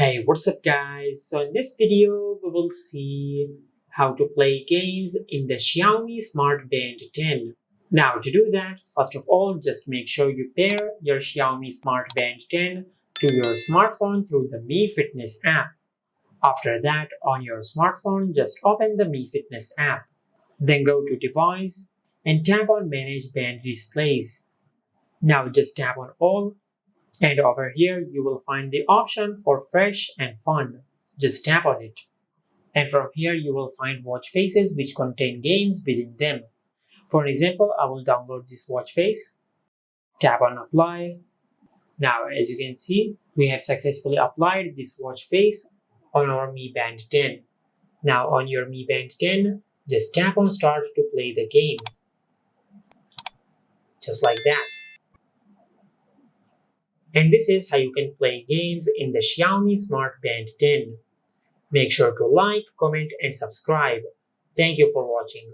Hey, what's up guys? So in this video, we will see how to play games in the Xiaomi Smart Band 10. Now to do that, first of all, just make sure you pair your Xiaomi Smart Band 10 to your smartphone through the Mi Fitness app. After that, on your smartphone, just open the Mi Fitness app. Then go to Device and tap on Manage Band Displays. Now just tap on All. And over here, you will find the option for Fresh and Fun. Just tap on it. And from here, you will find watch faces which contain games within them. For example, I will download this watch face. Tap on Apply. Now, as you can see, we have successfully applied this watch face on our Mi Band 10. Now, on your Mi Band 10, just tap on Start to play the game. Just like that. And this is how you can play games in the Xiaomi Smart Band 10. Make sure to like, comment and subscribe. Thank you for watching.